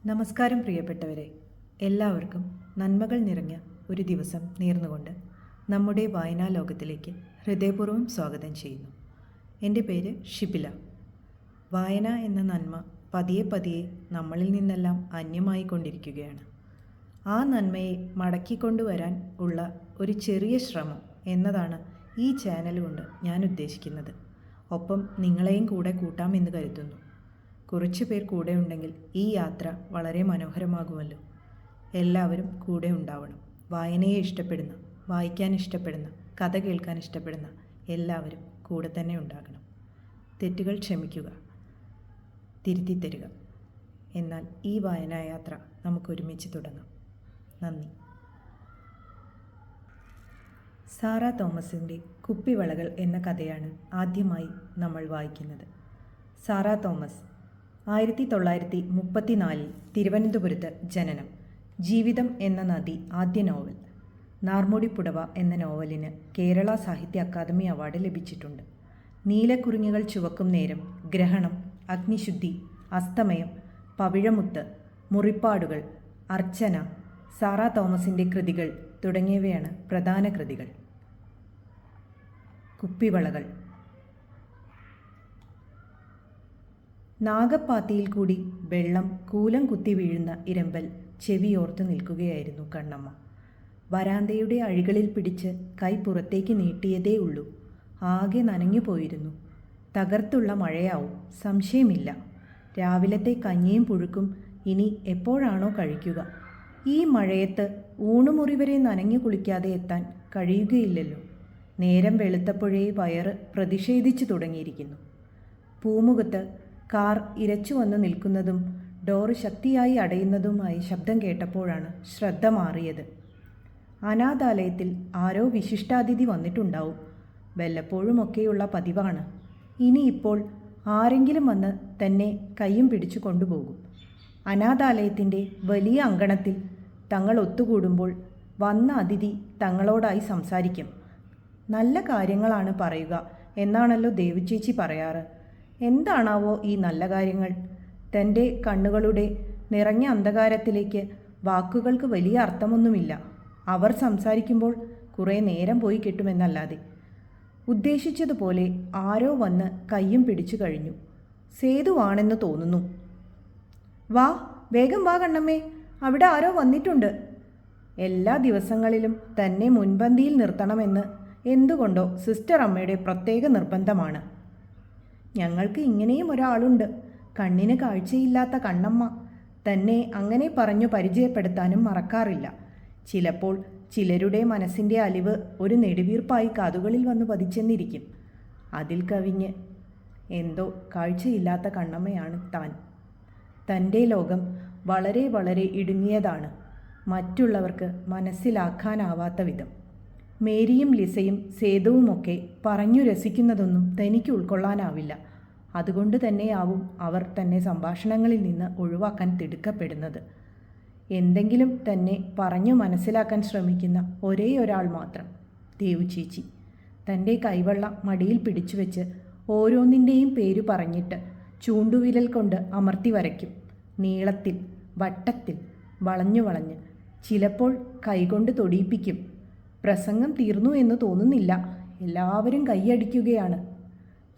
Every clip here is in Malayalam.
നമസ്കാരം പ്രിയപ്പെട്ടവരെ, എല്ലാവർക്കും നന്മകൾ നിറഞ്ഞ ഒരു ദിവസം നേർന്നുകൊണ്ട് നമ്മുടെ വായനാ ലോകത്തിലേക്ക് ഹൃദയപൂർവ്വം സ്വാഗതം ചെയ്യുന്നു. എൻ്റെ പേര് ഷിബില. വായന എന്ന നന്മ പതിയെ പതിയെ നമ്മളിൽ നിന്നെല്ലാം അന്യമായി കൊണ്ടിരിക്കുകയാണ്. ആ നന്മയെ മടക്കിക്കൊണ്ടുവരാൻ ഉള്ള ഒരു ചെറിയ ശ്രമം എന്നതാണ് ഈ ചാനൽ കൊണ്ട് ഞാൻ ഉദ്ദേശിക്കുന്നത്. ഒപ്പം നിങ്ങളെയും കൂടെ കൂട്ടാമെന്ന് കരുതുന്നു. കുറച്ചു പേർ കൂടെ ഉണ്ടെങ്കിൽ ഈ യാത്ര വളരെ മനോഹരമാകുമല്ലോ. എല്ലാവരും കൂടെ ഉണ്ടാവണം. വായനയെ ഇഷ്ടപ്പെടുന്ന, വായിക്കാൻ ഇഷ്ടപ്പെടുന്ന, കഥ കേൾക്കാൻ ഇഷ്ടപ്പെടുന്ന എല്ലാവരും കൂടെ തന്നെ ഉണ്ടാകണം. തെറ്റുകൾ ക്ഷമിക്കുക, തിരുത്തിത്തരിക. എന്നാൽ ഈ വായനായാത്ര നമുക്കൊരുമിച്ച് തുടങ്ങാം. നന്ദി. സാറാ തോമസിൻ്റെ കുപ്പിവളകൾ എന്ന കഥയാണ് ആദ്യമായി നമ്മൾ വായിക്കുന്നത്. സാറാ തോമസ് 1934 തിരുവനന്തപുരത്ത് ജനനം. ജീവിതം എന്ന നദി ആദ്യ നോവൽ. നാർമുടിപ്പുടവ എന്ന നോവലിന് കേരള സാഹിത്യ അക്കാദമി അവാർഡ് ലഭിച്ചിട്ടുണ്ട്. നീലക്കുറിഞ്ഞുകൾ ചുവക്കും നേരം, ഗ്രഹണം, അഗ്നിശുദ്ധി, അസ്തമയം, പവിഴമുത്ത്, മുറിപ്പാടുകൾ, അർച്ചന, സാറാ തോമസിൻ്റെ കൃതികൾ തുടങ്ങിയവയാണ് പ്രധാന കൃതികൾ. കുപ്പിവളകൾ. നാഗപ്പാത്തിയിൽ കൂടി വെള്ളം കൂലം കുത്തി വീഴുന്ന ഇരമ്പൽ ചെവിയോർത്ത് നിൽക്കുകയായിരുന്നു കണ്ണമ്മ. വരാന്തയുടെ അഴികളിൽ പിടിച്ച് കൈ പുറത്തേക്ക് നീട്ടിയതേ ഉള്ളൂ. ആകെ നനഞ്ഞു പോയിരുന്നു. തകർത്തുള്ള മഴയാവും, സംശയമില്ല. രാവിലത്തെ കഞ്ഞിയും പുഴുക്കും ഇനി എപ്പോഴാണോ കഴിക്കുക? ഈ മഴയത്ത് ഊണുമുറി വരെ നനഞ്ഞു കുളിക്കാതെ എത്താൻ കഴിയുകയില്ലല്ലോ. നേരം വെളുത്തപ്പോഴേ വയറ് പ്രതിഷേധിച്ചു തുടങ്ങിയിരിക്കുന്നു. പൂമുഖത്ത് കാർ ഇരച്ചു വന്ന് നിൽക്കുന്നതും ഡോറ് ശക്തിയായി അടയുന്നതുമായ ശബ്ദം കേട്ടപ്പോഴാണ് ശ്രദ്ധ മാറിയത്. അനാഥാലയത്തിൽ ആരോ വിശിഷ്ടാതിഥി വന്നിട്ടുണ്ടാവും. വല്ലപ്പോഴുമൊക്കെയുള്ള പതിവാണ്. ഇനിയിപ്പോൾ ആരെങ്കിലും വന്ന് തന്നെ കയ്യും പിടിച്ചു കൊണ്ടുപോകും. അനാഥാലയത്തിൻ്റെ വലിയ അങ്കണത്തിൽ തങ്ങൾ ഒത്തുകൂടുമ്പോൾ വന്ന അതിഥി തങ്ങളോടായി സംസാരിക്കും. നല്ല കാര്യങ്ങളാണ് പറയുക എന്നാണല്ലോ ദേവുചേച്ചി പറയാറ്. എന്താണാവോ ഈ നല്ല കാര്യങ്ങൾ? തൻ്റെ കണ്ണുകളുടെ നിറഞ്ഞ അന്ധകാരത്തിലേക്ക് വാക്കുകൾക്ക് വലിയ അർത്ഥമൊന്നുമില്ല. അവർ സംസാരിക്കുമ്പോൾ കുറേ നേരം പോയി കിട്ടുമെന്നല്ലാതെ. ഉദ്ദേശിച്ചതുപോലെ ആരോ വന്ന് കയ്യും പിടിച്ചു കഴിഞ്ഞു. സേതുവാണെന്ന് തോന്നുന്നു. വാ, വേഗം വാ കണ്ണമ്മേ, അവിടെ ആരോ വന്നിട്ടുണ്ട്. എല്ലാ ദിവസങ്ങളിലും തന്നെ മുൻപന്തിയിൽ നിർത്തണമെന്ന് എന്തുകൊണ്ടോ സിസ്റ്റർ അമ്മയുടെ പ്രത്യേക നിർബന്ധമാണ്. ഞങ്ങൾക്ക് ഇങ്ങനെയും ഒരാളുണ്ട്, കണ്ണിന് കാഴ്ചയില്ലാത്ത കണ്ണമ്മ. തന്നെ അങ്ങനെ പറഞ്ഞു പരിചയപ്പെടുത്താനും മറക്കാറില്ല. ചിലപ്പോൾ ചിലരുടെ മനസ്സിൻ്റെ അലിവ് ഒരു നെടുവീർപ്പായി കാതുകളിൽ വന്ന് പതിച്ചെന്നിരിക്കും. അതിൽ കവിഞ്ഞ് എന്തോ കാഴ്ചയില്ലാത്ത കണ്ണമ്മയാണ് താൻ. തൻ്റെ ലോകം വളരെ വളരെ ഇടുങ്ങിയതാണ്, മറ്റുള്ളവർക്ക് മനസ്സിലാക്കാനാവാത്ത വിധം. മേരിയും ലിസയും സേതുവുമൊക്കെ പറഞ്ഞു രസിക്കുന്നതൊന്നും തനിക്ക് ഉൾക്കൊള്ളാനാവില്ല. അതുകൊണ്ട് തന്നെയാവും അവർ തന്നെ സംഭാഷണങ്ങളിൽ നിന്ന് ഒഴിവാക്കാൻ തിടുക്കപ്പെടുന്നത്. എന്തെങ്കിലും തന്നെ പറഞ്ഞു മനസ്സിലാക്കാൻ ശ്രമിക്കുന്ന ഒരേ ഒരാൾ മാത്രം, ദേവുചേച്ചി. തൻ്റെ കൈവെള്ള മടിയിൽ പിടിച്ചു വെച്ച് ഓരോന്നിൻ്റെയും പേര് പറഞ്ഞിട്ട് ചൂണ്ടുവിരൽ കൊണ്ട് അമർത്തി വരയ്ക്കും. നീളത്തിൽ, വട്ടത്തിൽ, വളഞ്ഞു വളഞ്ഞ്. ചിലപ്പോൾ കൈകൊണ്ട് തൊടിയിപ്പിക്കും. പ്രസംഗം തീർന്നു എന്ന് തോന്നുന്നില്ല. എല്ലാവരും കൈയടിക്കുകയാണ്.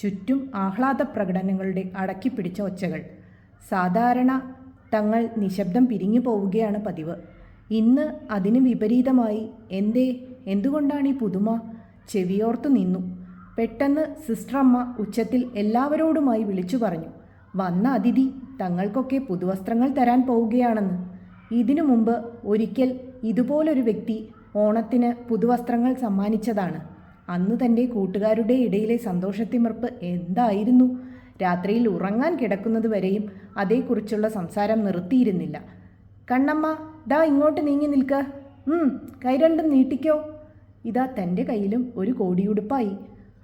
ചുറ്റും ആഹ്ലാദ പ്രകടനങ്ങളുടെ അടക്കിപ്പിടിച്ച ഒച്ചകൾ. സാധാരണ തങ്ങൾ നിശബ്ദം പിരിഞ്ഞു പോവുകയാണ് പതിവ്. ഇന്ന് അതിന് വിപരീതമായി. എന്തുകൊണ്ടാണ് ഈ പുതുമ? ചെവിയോർത്തു നിന്നു. പെട്ടെന്ന് സിസ്റ്റർ അമ്മ ഉച്ചത്തിൽ എല്ലാവരോടുമായി വിളിച്ചു പറഞ്ഞു, വന്ന അതിഥി തങ്ങൾക്കൊക്കെ പുതുവസ്ത്രങ്ങൾ തരാൻ പോവുകയാണെന്ന്. ഇതിനു മുമ്പ് ഒരിക്കൽ ഇതുപോലൊരു വ്യക്തി ഓണത്തിന് പുതുവസ്ത്രങ്ങൾ സമ്മാനിച്ചതാണ്. അന്ന് തൻ്റെ കൂട്ടുകാരുടെ ഇടയിലെ സന്തോഷത്തിമിർപ്പ് എന്തായിരുന്നു! രാത്രിയിൽ ഉറങ്ങാൻ കിടക്കുന്നത് വരെയും അതേക്കുറിച്ചുള്ള സംസാരം നിർത്തിയിരുന്നില്ല. കണ്ണമ്മ, ദാ ഇങ്ങോട്ട് നീങ്ങി നിൽക്ക. കൈ രണ്ടും നീട്ടിക്കോ. ഇതാ തൻ്റെ കയ്യിലും ഒരു കോടിയുടുപ്പായി.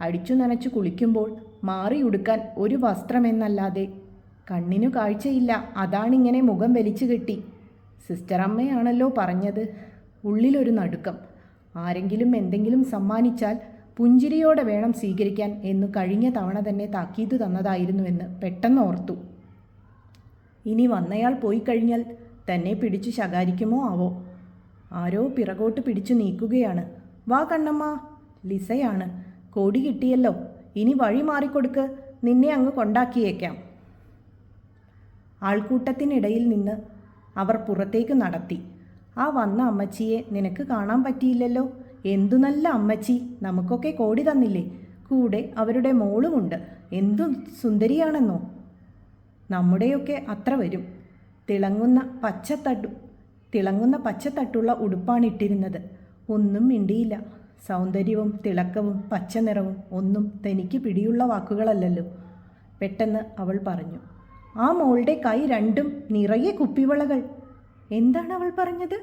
അടിച്ചു നനച്ചു കുളിക്കുമ്പോൾ മാറിയുടുക്കാൻ ഒരു വസ്ത്രമെന്നല്ലാതെ. കണ്ണിനു കാഴ്ചയില്ല, അതാണിങ്ങനെ മുഖം വലിച്ചു കെട്ടി. സിസ്റ്റർ അമ്മയാണല്ലോ പറഞ്ഞത്. ഉള്ളിലൊരു നടുക്കം. ആരെങ്കിലും എന്തെങ്കിലും സമ്മാനിച്ചാൽ പുഞ്ചിരിയോടെ വേണം സ്വീകരിക്കാൻ എന്നു കഴിഞ്ഞ തവണ തന്നെ താക്കീതു തന്നതായിരുന്നുവെന്ന് പെട്ടെന്ന് ഓർത്തു. ഇനി വന്നയാൾ പോയി കഴിഞ്ഞാൽ തന്നെ പിടിച്ചു ശകാരിക്കുമോ ആവോ. ആരോ പിറകോട്ട് പിടിച്ചു നീക്കുകയാണ്. വാ കണ്ണമ്മ. ലിസയാണ്. കോടി കിട്ടിയല്ലോ, ഇനി വഴി മാറിക്കൊടുക്ക്, നിന്നെ അങ്ങ് കൊണ്ടാക്കിയേക്കാം. ആൾക്കൂട്ടത്തിനിടയിൽ നിന്ന് അവർ പുറത്തേക്ക് നടത്തി. ആ വന്ന അമ്മച്ചിയെ നിനക്ക് കാണാൻ പറ്റിയില്ലല്ലോ. എന്തു നല്ല അമ്മച്ചി, നമുക്കൊക്കെ കോടി തന്നില്ലേ. കൂടെ അവരുടെ മോളുമുണ്ട്. എന്തു സുന്ദരിയാണെന്നോ. നമ്മുടെയൊക്കെ അത്ര വരും. തിളങ്ങുന്ന പച്ചത്തട്ടുള്ള ഉടുപ്പാണിട്ടിരുന്നത്. ഒന്നും മിണ്ടിയില്ല. സൗന്ദര്യവും തിളക്കവും പച്ച നിറവും ഒന്നും തനിക്ക് പിടിയുള്ള വാക്കുകളല്ലല്ലോ. പെട്ടെന്ന് അവൾ പറഞ്ഞു, ആ മോളുടെ കൈ രണ്ടും നിറയെ കുപ്പിവളകൾ. എന്താണ് അവൾ പറഞ്ഞത്?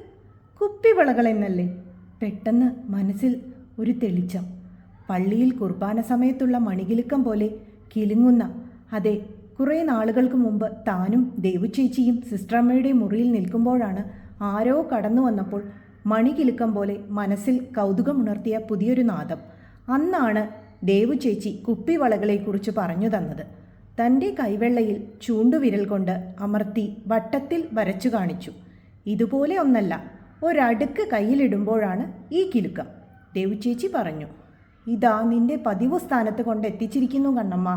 കുപ്പിവളകൾ എന്നല്ലേ? പെട്ടെന്ന് മനസ്സിൽ ഒരു തെളിച്ചം. പള്ളിയിൽ കുർബാന സമയത്തുള്ള മണികിലുക്കം പോലെ കിലുങ്ങുന്ന, അതെ, കുറേ നാളുകൾക്ക് മുമ്പ് താനും ദേവുചേച്ചിയും സിസ്റ്ററമ്മയുടെ മുറിയിൽ നിൽക്കുമ്പോഴാണ് ആരോ കടന്നു വന്നപ്പോൾ മണികിലുക്കം പോലെ മനസ്സിൽ കൗതുകമുണർത്തിയ പുതിയൊരു നാദം. അന്നാണ് ദേവുചേച്ചി കുപ്പിവളകളെക്കുറിച്ച് പറഞ്ഞു തന്നത്. തൻ്റെ കൈവെള്ളയിൽ ചൂണ്ടുവിരൽ കൊണ്ട് അമർത്തി വട്ടത്തിൽ വരച്ചു കാണിച്ചു. ഇതുപോലെ ഒന്നല്ല, ഒരടുക്ക് കയ്യിലിടുമ്പോഴാണ് ഈ കിലുക്കം. ദേവുചേച്ചി പറഞ്ഞു, ഇതാ നിന്റെ പതിവ് സ്ഥാനത്ത് കൊണ്ടെത്തിച്ചിരിക്കുന്നു കണ്ണമ്മ.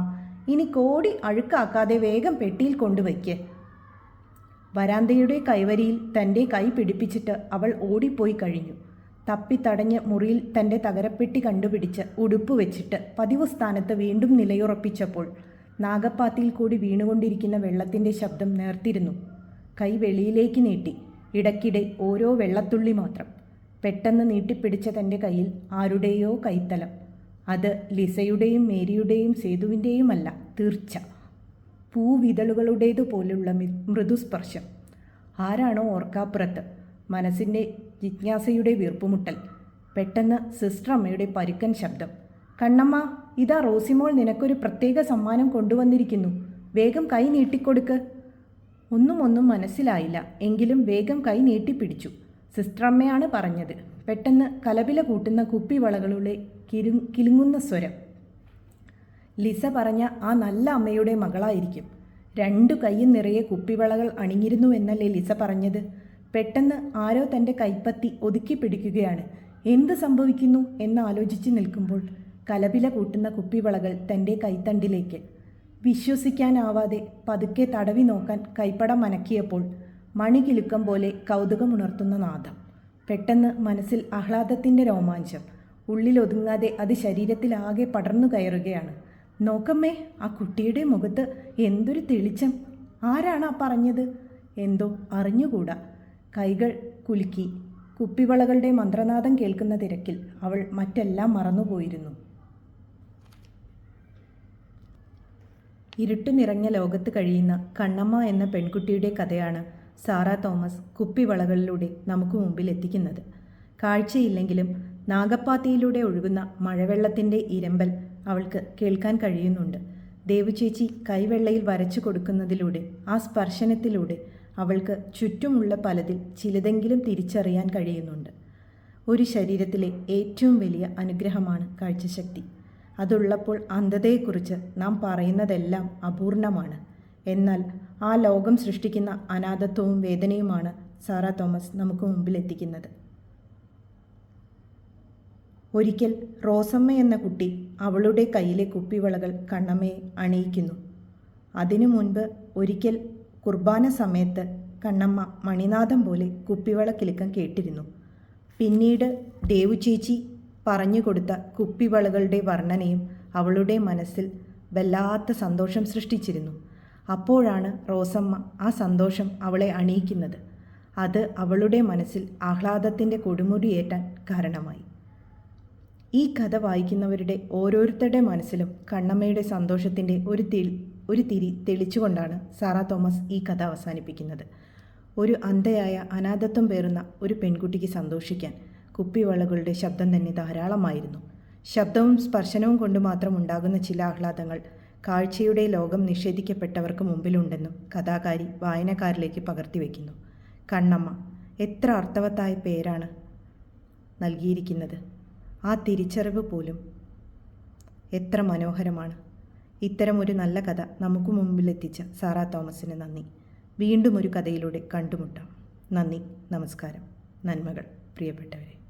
ഇനി കോടി അഴുക്കാക്കാതെ വേഗം പെട്ടിയിൽ കൊണ്ടുവയ്ക്ക്. വരാന്തയുടെ കൈവരിയിൽ തൻ്റെ കൈ പിടിപ്പിച്ചിട്ട് അവൾ ഓടിപ്പോയി കഴിഞ്ഞു. തപ്പിത്തടഞ്ഞ് മുറിയിൽ തൻ്റെ തകരപ്പെട്ടി കണ്ടുപിടിച്ച് ഉടുപ്പ് വെച്ചിട്ട് പതിവ് സ്ഥാനത്ത് വീണ്ടും നിലയുറപ്പിച്ചപ്പോൾ നാഗപ്പാത്തിയിൽ കൂടി വീണുകൊണ്ടിരിക്കുന്ന വെള്ളത്തിൻ്റെ ശബ്ദം നേർത്തിരുന്നു. കൈ വെളിയിലേക്ക് നീട്ടി. ഇടയ്ക്കിടെ ഓരോ വെള്ളത്തുള്ളി മാത്രം. പെട്ടെന്ന് നീട്ടിപ്പിടിച്ച തൻ്റെ കയ്യിൽ ആരുടെയോ കൈത്തലം. അത് ലിസയുടെയും മേരിയുടെയും സേതുവിൻ്റെയുമല്ല, തീർച്ച. പൂവിതളുകളുടേതുപോലുള്ള മൃദുസ്പർശം. ആരാണോ ഓർക്കാപ്പുറത്ത്? മനസ്സിൻ്റെ ജിജ്ഞാസയുടെ വീർപ്പുമുട്ടൽ. പെട്ടെന്ന് സിസ്റ്റർ അമ്മയുടെ പരുക്കൻ ശബ്ദം, കണ്ണമ്മ, ഇതാ റോസിമോൾ നിനക്കൊരു പ്രത്യേക സമ്മാനം കൊണ്ടുവന്നിരിക്കുന്നു. വേഗം കൈ നീട്ടിക്കൊടുക്ക്. ഒന്നും മനസ്സിലായില്ല. എങ്കിലും വേഗം കൈ നീട്ടിപ്പിടിച്ചു. സിസ്റ്റർ അമ്മയാണ് പറഞ്ഞത്. പെട്ടെന്ന് കലപില കൂട്ടുന്ന കുപ്പിവളകളുടെ കിലുങ്ങുന്ന സ്വരം. ലിസ പറഞ്ഞ ആ നല്ല അമ്മയുടെ മകളായിരിക്കും. 2 കൈയും നിറയെ കുപ്പിവളകൾ അണിഞ്ഞിരുന്നു എന്നല്ലേ ലിസ പറഞ്ഞത്? പെട്ടെന്ന് ആരോ തൻ്റെ കൈപ്പത്തി ഒതുക്കി പിടിക്കുകയാണ്. എന്ത് സംഭവിക്കുന്നു എന്നാലോചിച്ച് നിൽക്കുമ്പോൾ കലപില കൂട്ടുന്ന കുപ്പിവളകൾ തൻ്റെ കൈത്തണ്ടിലേക്ക്. വിശ്വസിക്കാനാവാതെ പതുക്കെ തടവി നോക്കാൻ കൈപ്പടം മനക്കിയപ്പോൾ മണികിലുക്കം പോലെ കൗതുകമുണർത്തുന്ന നാദം. പെട്ടെന്ന് മനസ്സിൽ ആഹ്ലാദത്തിൻ്റെ രോമാഞ്ചം. ഉള്ളിലൊതുങ്ങാതെ അത് ശരീരത്തിലാകെ പടർന്നു കയറുകയാണ്. നോക്കമ്മേ, ആ കുട്ടിയുടെ മുഖത്ത് എന്തൊരു തെളിച്ചം! ആരാണ് ആ പറഞ്ഞത്? എന്തോ അറിഞ്ഞുകൂടാ. കൈകൾ കുലുക്കി. കുപ്പിവളകളുടെ മന്ത്രനാദം കേൾക്കുന്ന തിരക്കിൽ അവൾ മറ്റെല്ലാം മറന്നുപോയിരുന്നു. ഇരുട്ട് നിറഞ്ഞ ലോകത്ത് കഴിയുന്ന കണ്ണമ്മ എന്ന പെൺകുട്ടിയുടെ കഥയാണ് സാറാ തോമസ് കുപ്പിവളകളിലൂടെ നമുക്ക് മുമ്പിൽ എത്തിക്കുന്നത്. കാഴ്ചയില്ലെങ്കിലും നാഗപ്പാത്തിയിലൂടെ ഒഴുകുന്ന മഴവെള്ളത്തിൻ്റെ ഇരമ്പൽ അവൾക്ക് കേൾക്കാൻ കഴിയുന്നുണ്ട്. ദേവുചേച്ചി കൈവെള്ളയിൽ വരച്ചു കൊടുക്കുന്നതിലൂടെ, ആ സ്പർശനത്തിലൂടെ അവൾക്ക് ചുറ്റുമുള്ള പലതിൽ ചിലതെങ്കിലും തിരിച്ചറിയാൻ കഴിയുന്നുണ്ട്. ഒരു ശരീരത്തിലെ ഏറ്റവും വലിയ അനുഗ്രഹമാണ് കാഴ്ചശക്തി. അതുള്ളപ്പോൾ അന്ധതയെക്കുറിച്ച് നാം പറയുന്നതെല്ലാം അപൂർണമാണ്. എന്നാൽ ആ ലോകം സൃഷ്ടിക്കുന്ന അനാഥത്വവും വേദനയുമാണ് സാറാ തോമസ് നമുക്ക് മുമ്പിൽ എത്തിക്കുന്നത്. ഒരിക്കൽ റോസമ്മ എന്ന കുട്ടി അവളുടെ കയ്യിലെ കുപ്പിവളകൾ കണ്ണമ്മയെ അണിയിക്കുന്നു. അതിനു മുൻപ് ഒരിക്കൽ കുർബാന സമയത്ത് കണ്ണമ്മ മണിനാഥം പോലെ കുപ്പിവള കിലുക്കം കേട്ടിരുന്നു. പിന്നീട് ദേവുചേച്ചി പറഞ്ഞു കൊടുത്ത കുപ്പിവളകളുടെ വർണ്ണനയും അവളുടെ മനസ്സിൽ വല്ലാത്ത സന്തോഷം സൃഷ്ടിച്ചിരുന്നു. അപ്പോഴാണ് റോസമ്മ ആ സന്തോഷം അവളെ അണിയിക്കുന്നത്. അത് അവളുടെ മനസ്സിൽ ആഹ്ലാദത്തിൻ്റെ കൊടുമുടിയേറ്റാൻ കാരണമായി. ഈ കഥ വായിക്കുന്നവരുടെ ഓരോരുത്തരുടെ മനസ്സിലും കണ്ണമ്മയുടെ സന്തോഷത്തിൻ്റെ ഒരു തിരി തെളിച്ചുകൊണ്ടാണ് സാറാ തോമസ് ഈ കഥ അവസാനിപ്പിക്കുന്നത്. ഒരു അന്ധയായ അനാഥത്വം പേറുന്ന ഒരു പെൺകുട്ടിക്ക് സന്തോഷിക്കാൻ കുപ്പിവളകളുടെ ശബ്ദം തന്നെ ധാരാളമായിരുന്നു. ശബ്ദവും സ്പർശനവും കൊണ്ട് മാത്രം ഉണ്ടാകുന്ന ചില ആഹ്ലാദങ്ങൾ കാഴ്ചയുടെ ലോകം നിഷേധിക്കപ്പെട്ടവർക്ക് മുമ്പിലുണ്ടെന്നും കഥാകാരി വായനക്കാരിലേക്ക് പകർത്തിവെക്കുന്നു. കണ്ണമ്മ എത്ര അർത്ഥവത്തായ പേരാണ് നൽകിയിരിക്കുന്നത്. ആ തിരിച്ചറിവ് പോലും എത്ര മനോഹരമാണ്. ഇത്തരം ഒരു നല്ല കഥ നമുക്ക് മുമ്പിലെത്തിച്ച സാറാ തോമസിന് നന്ദി. വീണ്ടും ഒരു കഥയിലൂടെ കണ്ടുമുട്ടാം. നന്ദി, നമസ്കാരം, നന്മകൾ പ്രിയപ്പെട്ടവരെ.